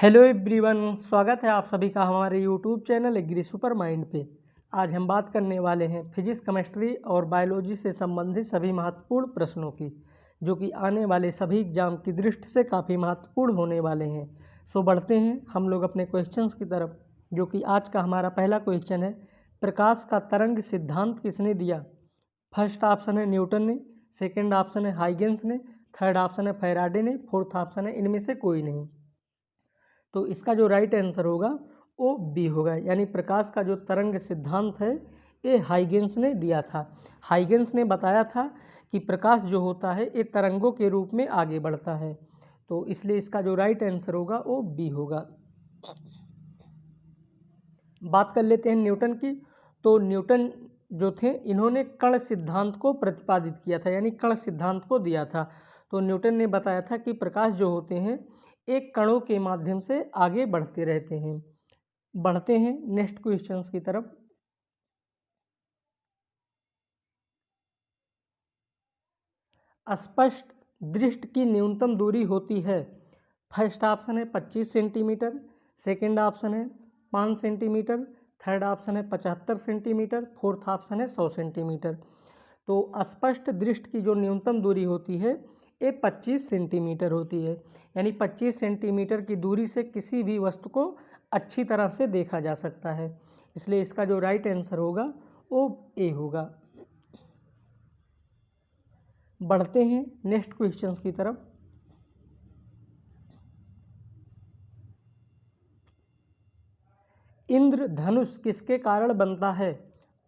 Hello everyone, स्वागत है आप सभी का हमारे YouTube channel Agri Super Mind पे। आज हम बात करने वाले हैं फिजिक्स, केमिस्ट्री और बायोलॉजी से संबंधित सभी महत्वपूर्ण प्रश्नों की, जो कि आने वाले सभी एग्जाम की दृष्टि से काफ़ी महत्वपूर्ण होने वाले हैं। सो बढ़ते हैं हम लोग अपने क्वेश्चंस की तरफ, जो कि आज का हमारा पहला क्वेश्चन है, प्रकाश का तरंग सिद्धांत किसने दिया? फर्स्ट ऑप्शन है न्यूटन ने, सेकेंड ऑप्शन है हाइगेंस ने, थर्ड ऑप्शन है फैराडे ने, फोर्थ ऑप्शन है इनमें से कोई नहीं। तो इसका जो राइट आंसर होगा वो बी होगा, यानी प्रकाश का जो तरंग सिद्धांत है ये हाइगेंस ने दिया था। हाइगेंस ने बताया था कि प्रकाश जो होता है ये तरंगों के रूप में आगे बढ़ता है, तो इसलिए इसका जो राइट आंसर होगा वो बी होगा। बात कर लेते हैं न्यूटन की। तो न्यूटन जो थे इन्होंने कण सिद्धांत को प्रतिपादित किया था, यानी कण सिद्धांत को दिया था। तो न्यूटन ने बताया था कि प्रकाश जो होते हैं एक कणों के माध्यम से आगे बढ़ते रहते हैं। बढ़ते हैं नेक्स्ट क्वेश्चंस की तरफ। स्पष्ट दृष्टि की न्यूनतम दूरी होती है। फर्स्ट ऑप्शन है 25 सेंटीमीटर, सेकेंड ऑप्शन है 5 सेंटीमीटर, थर्ड ऑप्शन है 75 सेंटीमीटर, फोर्थ ऑप्शन है 100 सेंटीमीटर। तो स्पष्ट दृष्टि की जो न्यूनतम दूरी होती है ये 25 सेंटीमीटर होती है, यानी 25 सेंटीमीटर की दूरी से किसी भी वस्तु को अच्छी तरह से देखा जा सकता है, इसलिए इसका जो राइट आंसर होगा वो ए होगा। बढ़ते हैं नेक्स्ट क्वेश्चंस की तरफ। इंद्रधनुष किसके कारण बनता है?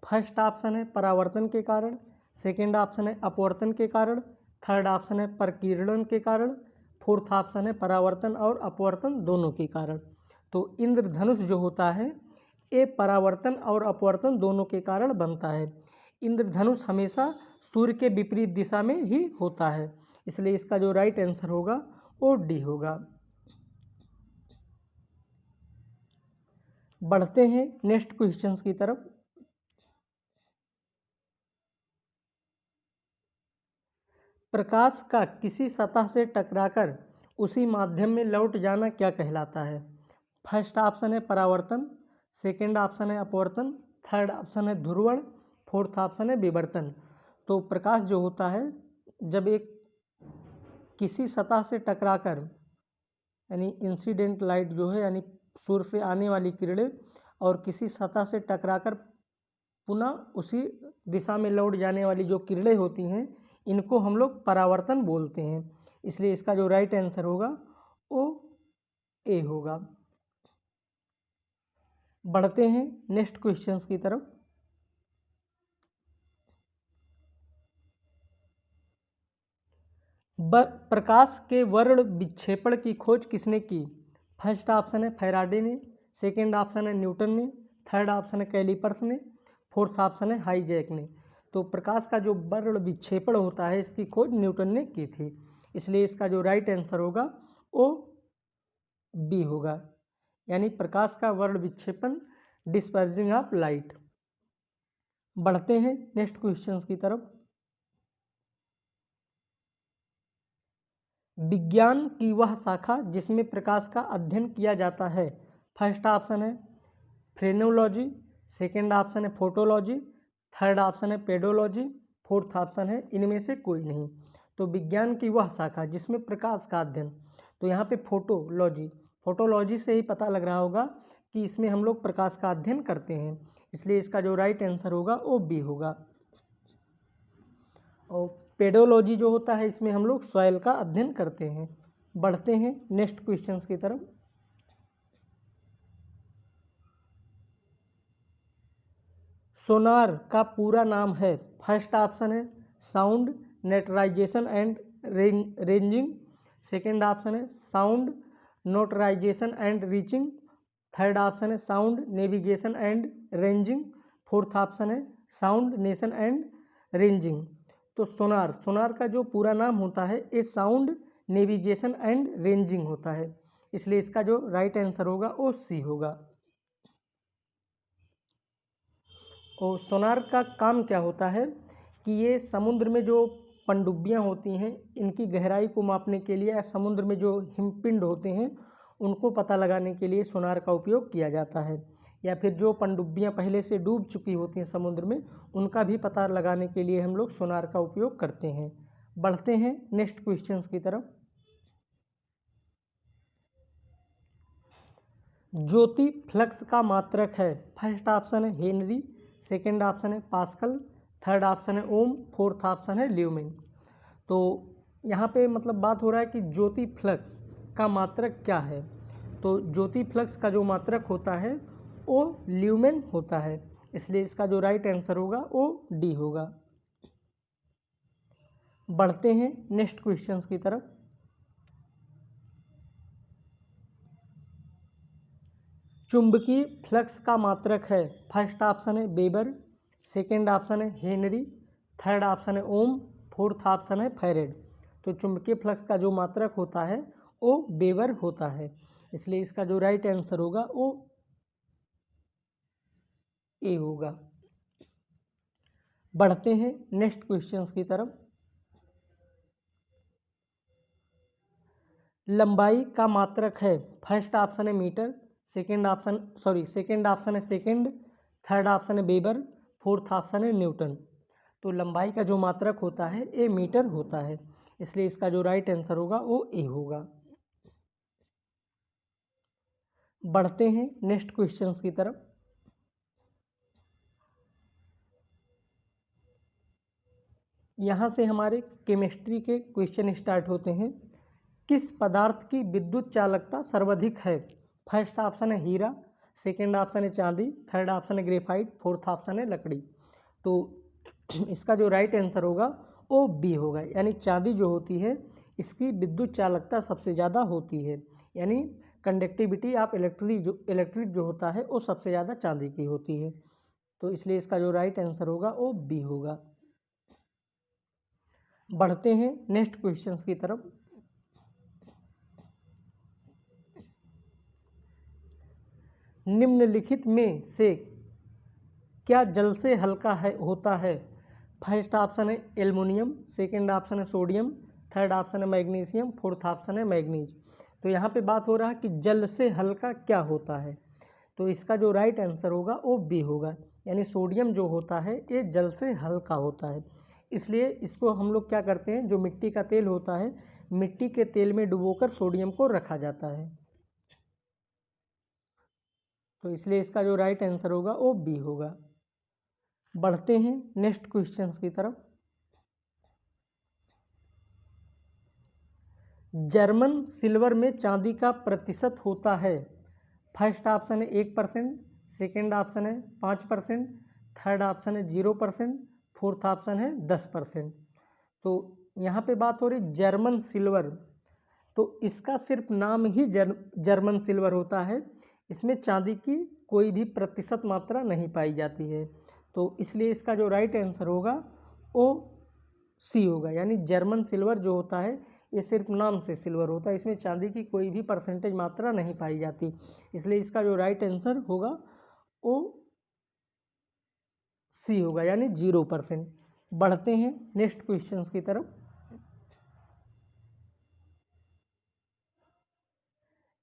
फर्स्ट ऑप्शन है परावर्तन के कारण, सेकेंड ऑप्शन है अपवर्तन के कारण, थर्ड ऑप्शन है प्रकीर्णन के कारण, फोर्थ ऑप्शन है परावर्तन और अपवर्तन दोनों के कारण। तो इंद्रधनुष जो होता है ये परावर्तन और अपवर्तन दोनों के कारण बनता है। इंद्रधनुष हमेशा सूर्य के विपरीत दिशा में ही होता है, इसलिए इसका जो राइट आंसर होगा वो डी होगा। बढ़ते हैं नेक्स्ट क्वेश्चंस की तरफ। प्रकाश का किसी सतह से टकराकर उसी माध्यम में लौट जाना क्या कहलाता है? फर्स्ट ऑप्शन है परावर्तन, सेकेंड ऑप्शन है अपवर्तन, थर्ड ऑप्शन है ध्रुवण, फोर्थ ऑप्शन है विवर्तन। तो प्रकाश जो होता है जब एक किसी सतह से टकराकर, यानी इंसिडेंट लाइट जो है यानी सूर्य से आने वाली किरणें और किसी सतह से टकराकर पुनः उसी दिशा में लौट जाने वाली जो किरणें होती हैं इनको हम लोग परावर्तन बोलते हैं, इसलिए इसका जो राइट आंसर होगा वो ए होगा। बढ़ते हैं नेक्स्ट क्वेश्चंस की तरफ। प्रकाश के वर्ण विक्षेपण की खोज किसने की? फर्स्ट ऑप्शन है फैराडे ने, सेकेंड ऑप्शन है न्यूटन ने, थर्ड ऑप्शन है कैलिपर्स ने, फोर्थ ऑप्शन है हाईजैक ने। तो प्रकाश का जो वर्ण विक्षेपण होता है इसकी खोज न्यूटन ने की थी, इसलिए इसका जो राइट आंसर होगा वो बी होगा, यानी प्रकाश का वर्ण विक्षेपण, डिस्पर्जिंग ऑफ लाइट। बढ़ते हैं नेक्स्ट क्वेश्चंस की तरफ। विज्ञान की वह शाखा जिसमें प्रकाश का अध्ययन किया जाता है। फर्स्ट ऑप्शन है फ्रेनोलॉजी, सेकेंड ऑप्शन है फोटोलॉजी, थर्ड ऑप्शन है पेडोलॉजी, फोर्थ ऑप्शन है इनमें से कोई नहीं। तो विज्ञान की वह शाखा जिसमें प्रकाश का अध्ययन, तो यहाँ पे फोटोलॉजी, फोटोलॉजी से ही पता लग रहा होगा कि इसमें हम लोग प्रकाश का अध्ययन करते हैं, इसलिए इसका जो राइट आंसर होगा वो बी होगा। और पेडोलॉजी जो होता है इसमें हम लोग सॉइल का अध्ययन करते हैं। बढ़ते हैं नेक्स्ट क्वेश्चंस की तरफ। सोनार का पूरा नाम है। फर्स्ट ऑप्शन है sound netrization and ranging, second option है sound notarization and reaching, third option है sound navigation and ranging, fourth option है साउंड नेशन एंड रेंजिंग। तो सोनार का जो पूरा नाम होता है ये साउंड नेविगेशन एंड रेंजिंग होता है, इसलिए इसका जो राइट आंसर होगा वो सी होगा। और सोनार का काम क्या होता है कि ये समुद्र में जो पनडुब्बियाँ होती हैं इनकी गहराई को मापने के लिए, या समुद्र में जो हिमपिंड होते हैं उनको पता लगाने के लिए सोनार का उपयोग किया जाता है। या फिर जो पनडुब्बियाँ पहले से डूब चुकी होती हैं समुद्र में, उनका भी पता लगाने के लिए हम लोग सोनार का उपयोग करते हैं। बढ़ते हैं नेक्स्ट क्वेश्चंस की तरफ। ज्योति फ्लक्स का मात्रक है। फर्स्ट ऑप्शन है हेनरी, सेकंड ऑप्शन है पास्कल, थर्ड ऑप्शन है ओम, फोर्थ ऑप्शन है ल्यूमेन। तो यहाँ पे मतलब बात हो रहा है कि ज्योति फ्लक्स का मात्रक क्या है। तो ज्योति फ्लक्स का जो मात्रक होता है वो ल्यूमेन होता है, इसलिए इसका जो राइट आंसर होगा वो डी होगा। बढ़ते हैं नेक्स्ट क्वेश्चंस की तरफ। चुंबकीय फ्लक्स का मात्रक है। फर्स्ट ऑप्शन है वेबर, सेकंड ऑप्शन है हेनरी, थर्ड ऑप्शन है ओम, फोर्थ ऑप्शन है फैरेड। तो चुंबकीय फ्लक्स का जो मात्रक होता है वो वेबर होता है, इसलिए इसका जो राइट आंसर होगा वो ए होगा। बढ़ते हैं नेक्स्ट क्वेश्चंस की तरफ। लंबाई का मात्रक है। फर्स्ट ऑप्शन है मीटर, सेकंड ऑप्शन है सेकंड, थर्ड ऑप्शन है वेबर, फोर्थ ऑप्शन है न्यूटन। तो लंबाई का जो मात्रक होता है ये मीटर होता है, इसलिए इसका जो राइट आंसर होगा वो ए होगा। बढ़ते हैं नेक्स्ट क्वेश्चंस की तरफ। यहाँ से हमारे केमिस्ट्री के क्वेश्चन स्टार्ट होते हैं। किस पदार्थ की विद्युत चालकता सर्वाधिक है। फर्स्ट ऑप्शन है हीरा, सेकंड ऑप्शन है चांदी, थर्ड ऑप्शन है ग्रेफाइट, फोर्थ ऑप्शन है लकड़ी। तो इसका जो राइट आंसर होगा वो बी होगा, यानी चांदी जो होती है इसकी विद्युत चालकता सबसे ज़्यादा होती है, यानी कंडक्टिविटी ऑफ इलेक्ट्रिक जो होता है वो सबसे ज़्यादा चांदी की होती है। तो इसलिए इसका जो राइट आंसर होगा वो बी होगा। बढ़ते हैं नेक्स्ट क्वेश्चंस की तरफ। निम्नलिखित में से क्या जल से हल्का होता है। फर्स्ट ऑप्शन है एल्युमिनियम, सेकंड ऑप्शन है सोडियम, थर्ड ऑप्शन है मैग्नीशियम, फोर्थ ऑप्शन है मैग्नीज। तो यहाँ पे बात हो रहा है कि जल से हल्का क्या होता है, तो इसका जो राइट आंसर होगा वो बी होगा, यानी सोडियम जो होता है ये जल से हल्का होता है। इसलिए इसको हम लोग क्या करते हैं, जो मिट्टी का तेल होता है, मिट्टी के तेल में डुबोकर सोडियम को रखा जाता है। तो इसलिए इसका जो राइट आंसर होगा वो बी होगा। बढ़ते हैं नेक्स्ट क्वेश्चंस की तरफ। जर्मन सिल्वर में चांदी का प्रतिशत होता है। फर्स्ट ऑप्शन है 1%, सेकेंड ऑप्शन है 5%, थर्ड ऑप्शन है 0%, फोर्थ ऑप्शन है 10%। तो यहाँ पे बात हो रही जर्मन सिल्वर, तो इसका सिर्फ नाम ही जर्मन सिल्वर होता है, इसमें चांदी की कोई भी प्रतिशत मात्रा नहीं पाई जाती है। तो इसलिए इसका जो राइट आंसर होगा वो सी होगा, यानी जर्मन सिल्वर जो होता है ये सिर्फ नाम से सिल्वर होता है, इसमें चांदी की कोई भी परसेंटेज मात्रा नहीं पाई जाती, इसलिए इसका जो राइट आंसर होगा वो सी होगा, यानी 0%। बढ़ते हैं नेक्स्ट क्वेश्चंस की तरफ।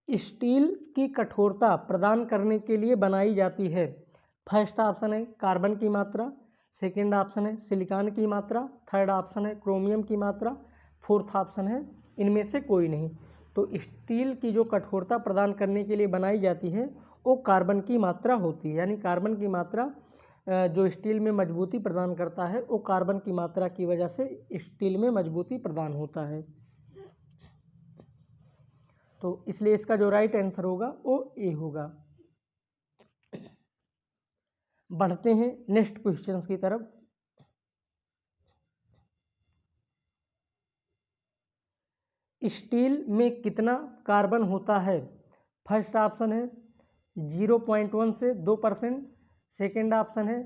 स्टील की कठोरता प्रदान करने के लिए बनाई जाती है। फर्स्ट ऑप्शन है कार्बन की मात्रा, सेकंड ऑप्शन है सिलिकॉन की मात्रा, थर्ड ऑप्शन है क्रोमियम की मात्रा, फोर्थ ऑप्शन है इनमें से कोई नहीं। तो स्टील की जो कठोरता प्रदान करने के लिए बनाई जाती है वो कार्बन की मात्रा होती है, यानी कार्बन की मात्रा जो स्टील में मजबूती प्रदान करता है वो कार्बन की मात्रा की वजह से स्टील में मजबूती प्रदान होता है। तो इसलिए इसका जो राइट आंसर होगा वो ए होगा। बढ़ते हैं नेक्स्ट क्वेश्चंस की तरफ। स्टील में कितना कार्बन होता है। फर्स्ट ऑप्शन है 0.1 से 2%, सेकेंड ऑप्शन है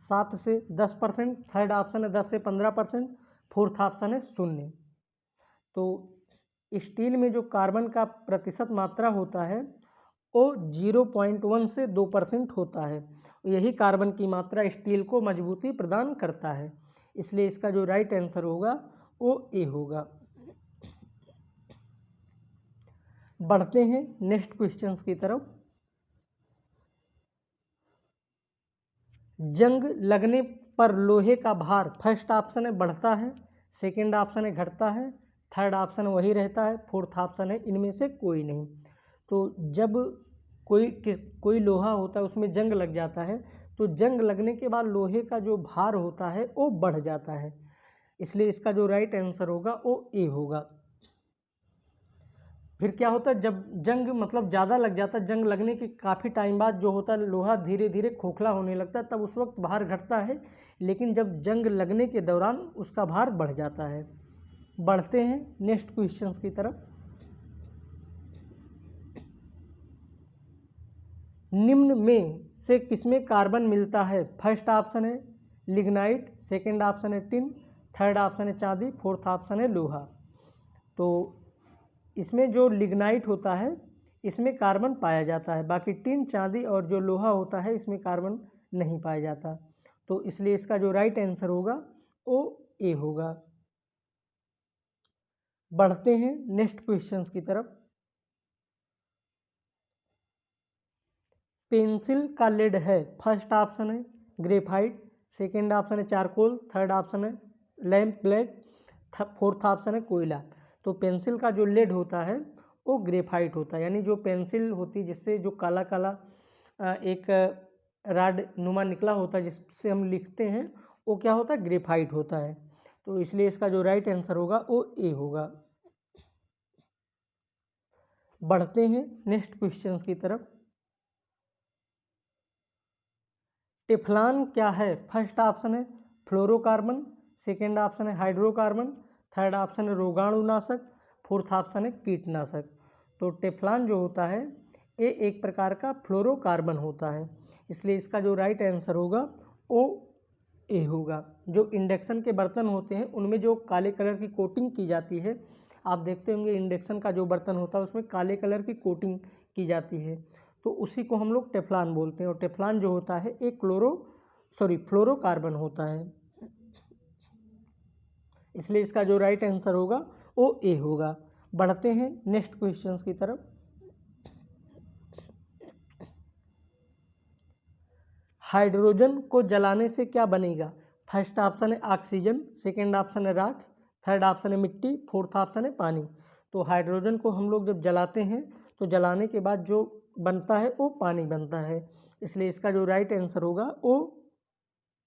7 से 10%, थर्ड ऑप्शन है 10 से 15%, फोर्थ ऑप्शन है 0। तो स्टील में जो कार्बन का प्रतिशत मात्रा होता है वो 0.1 से 2% होता है, यही कार्बन की मात्रा स्टील को मजबूती प्रदान करता है, इसलिए इसका जो राइट आंसर होगा वो ए होगा। बढ़ते हैं नेक्स्ट क्वेश्चंस की तरफ। जंग लगने पर लोहे का भार फर्स्ट ऑप्शन है बढ़ता है, सेकंड ऑप्शन है घटता है, थर्ड ऑप्शन वही रहता है, फोर्थ ऑप्शन है इनमें से कोई नहीं। तो जब कोई लोहा होता है उसमें जंग लग जाता है तो जंग लगने के बाद लोहे का जो भार होता है वो बढ़ जाता है, इसलिए इसका जो राइट आंसर होगा वो ए होगा। फिर क्या होता है, जब जंग मतलब ज़्यादा लग जाता है, जंग लगने के काफ़ी टाइम बाद जो होता है लोहा धीरे धीरे खोखला होने लगता है, तब उस वक्त भार घटता है, लेकिन जब जंग लगने के दौरान उसका भार बढ़ जाता है। बढ़ते हैं नेक्स्ट क्वेश्चंस की तरफ। निम्न में से किसमें कार्बन मिलता है? फर्स्ट ऑप्शन है लिग्नाइट, सेकंड ऑप्शन है टिन, थर्ड ऑप्शन है चांदी, फोर्थ ऑप्शन है लोहा। तो इसमें जो लिग्नाइट होता है इसमें कार्बन पाया जाता है, बाकी टिन, चांदी और जो लोहा होता है इसमें कार्बन नहीं पाया जाता। तो इसलिए इसका जो राइट आंसर होगा वो ए होगा। बढ़ते हैं नेक्स्ट क्वेश्चंस की तरफ। पेंसिल का लेड है, फर्स्ट ऑप्शन है ग्रेफाइट, सेकंड ऑप्शन है चारकोल, थर्ड ऑप्शन है लैंप ब्लैक, फोर्थ ऑप्शन है कोयला। तो पेंसिल का जो लेड होता है वो ग्रेफाइट होता है, यानी जो पेंसिल होती है जिससे जो काला काला एक राड नुमा निकला होता है जिससे हम लिखते हैं, वो क्या होता है? ग्रेफाइट होता है। तो इसलिए इसका जो राइट आंसर होगा वो ए होगा। बढ़ते हैं नेक्स्ट क्वेश्चंस की तरफ। टेफ्लॉन क्या है? फर्स्ट ऑप्शन है फ्लोरोकार्बन, सेकेंड ऑप्शन है हाइड्रोकार्बन, थर्ड ऑप्शन है रोगाणुनाशक, फोर्थ ऑप्शन है कीटनाशक। तो टेफ्लॉन जो होता है ये एक प्रकार का फ्लोरोकार्बन होता है, इसलिए इसका जो राइट आंसर होगा वो ए होगा। जो इंडक्शन के बर्तन होते हैं उनमें जो काले कलर की कोटिंग की जाती है, आप देखते होंगे इंडक्शन का जो बर्तन होता है उसमें काले कलर की कोटिंग की जाती है, तो उसी को हम लोग टेफ्लॉन बोलते हैं। और टेफ्लॉन जो होता है एक फ्लोरोकार्बन होता है, इसलिए इसका जो राइट आंसर होगा वो ए होगा। बढ़ते हैं नेक्स्ट क्वेश्चंस की तरफ। हाइड्रोजन को जलाने से क्या बनेगा? फर्स्ट ऑप्शन है ऑक्सीजन, सेकेंड ऑप्शन है राख, थर्ड ऑप्शन है मिट्टी, फोर्थ ऑप्शन है पानी। तो हाइड्रोजन को हम लोग जब जलाते हैं तो जलाने के बाद जो बनता है वो पानी बनता है, इसलिए इसका जो राइट आंसर होगा वो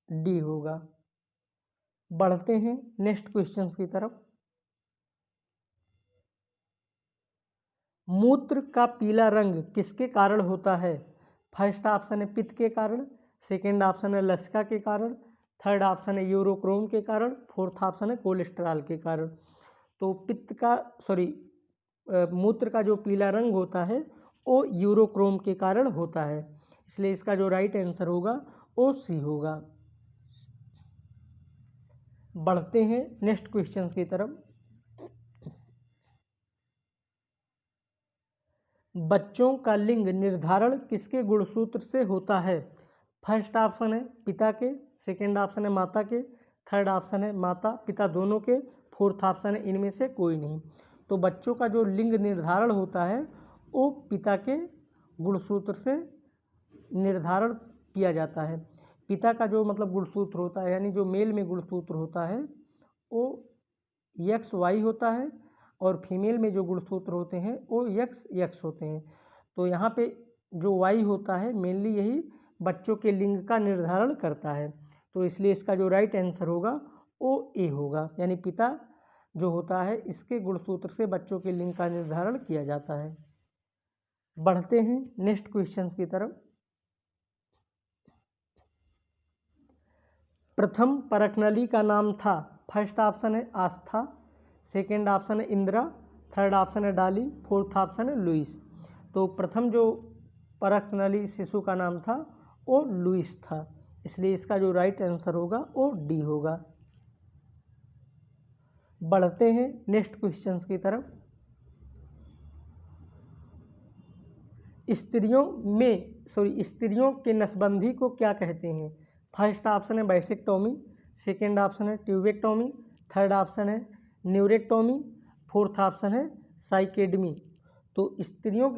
डी होगा। बढ़ते हैं नेक्स्ट क्वेश्चंस की तरफ। मूत्र का पीला रंग किसके कारण होता है? फर्स्ट ऑप्शन है पित्त के कारण, सेकेंड ऑप्शन है लसिका के कारण, थर्ड ऑप्शन है यूरोक्रोम के कारण, फोर्थ ऑप्शन है कोलेस्ट्रॉल के कारण। तो मूत्र का जो पीला रंग होता है वो यूरोक्रोम के कारण होता है, इसलिए इसका जो राइट आंसर होगा वो सी होगा। बढ़ते हैं नेक्स्ट क्वेश्चंस की तरफ। बच्चों का लिंग निर्धारण किसके गुणसूत्र से होता है? फर्स्ट ऑप्शन है पिता के, सेकंड ऑप्शन है माता के, थर्ड ऑप्शन है माता पिता दोनों के, फोर्थ ऑप्शन है इनमें से कोई नहीं। तो बच्चों का जो लिंग निर्धारण होता है वो पिता के गुणसूत्र से निर्धारण किया जाता है। पिता का जो मतलब गुणसूत्र होता है, यानी जो मेल में गुणसूत्र होता है वो XY होता है, और फीमेल में जो गुणसूत्र होते हैं वो XX होते हैं। तो यहाँ पे जो Y होता है मेनली यही बच्चों के लिंग का निर्धारण करता है, तो इसलिए इसका जो राइट आंसर होगा वो ए होगा, यानी पिता जो होता है इसके गुणसूत्र से बच्चों के लिंग का निर्धारण किया जाता है। बढ़ते हैं नेक्स्ट क्वेश्चंस की तरफ। प्रथम परखनली का नाम था? फर्स्ट ऑप्शन है आस्था, सेकेंड ऑप्शन है इंदिरा, थर्ड ऑप्शन है डाली, फोर्थ ऑप्शन है लुइस। तो प्रथम जो परखनली शिशु का नाम था वो लुइस था, इसलिए इसका जो राइट आंसर होगा वो डी होगा। बढ़ते हैं नेक्स्ट क्वेश्चंस की तरफ। स्त्रियों के नसबंदी को क्या कहते हैं? फर्स्ट ऑप्शन है बाइसेक्टोमी, सेकेंड ऑप्शन है ट्यूबेक्टोमी, थर्ड ऑप्शन है न्यूरेक्टोमी, फोर्थ ऑप्शन है साइकेडमी। तो स्त्रियों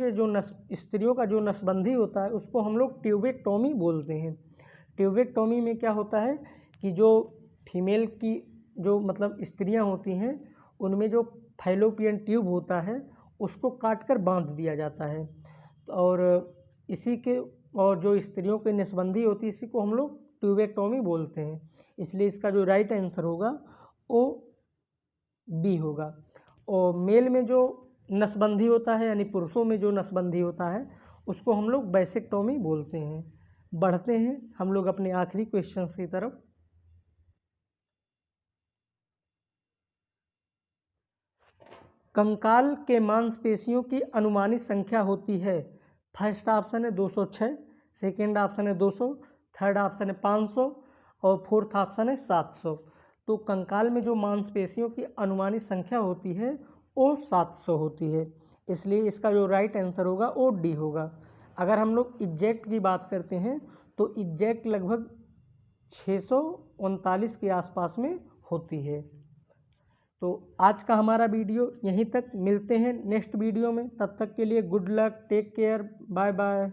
का जो नसबंदी होता है उसको हम लोग ट्यूबेक्टोमी बोलते हैं। ट्यूबेक्टोमी में क्या होता है कि जो फीमेल की जो मतलब स्त्रियां होती हैं उनमें जो फैलोपियन ट्यूब होता है उसको काट कर बांध दिया जाता है, और इसी के और जो स्त्रियों की नसबंदी होती है इसी को हम लोग ट्यूबेक्टोमी बोलते हैं। इसलिए इसका जो राइट आंसर होगा वो बी होगा। और मेल में जो नसबंदी होता है यानी पुरुषों में जो नसबंदी होता है उसको हम लोग वैसेक्टोमी बोलते हैं। बढ़ते हैं हम लोग अपने आखिरी क्वेश्चंस की तरफ। कंकाल के मांसपेशियों की अनुमानित संख्या होती है। फर्स्ट ऑप्शन है 206, सेकेंड ऑप्शन है 200, थर्ड ऑप्शन है 500 और फोर्थ ऑप्शन है 700। तो कंकाल में जो मांसपेशियों की अनुमानित संख्या होती है वो 700 होती है, इसलिए इसका जो राइट आंसर होगा वो डी होगा। अगर हम लोग एग्जैक्ट की बात करते हैं तो एग्जैक्ट लगभग 639 के आसपास में होती है। तो आज का हमारा वीडियो यहीं तक, मिलते हैं नेक्स्ट वीडियो में, तब तक के लिए good luck, take care, bye bye.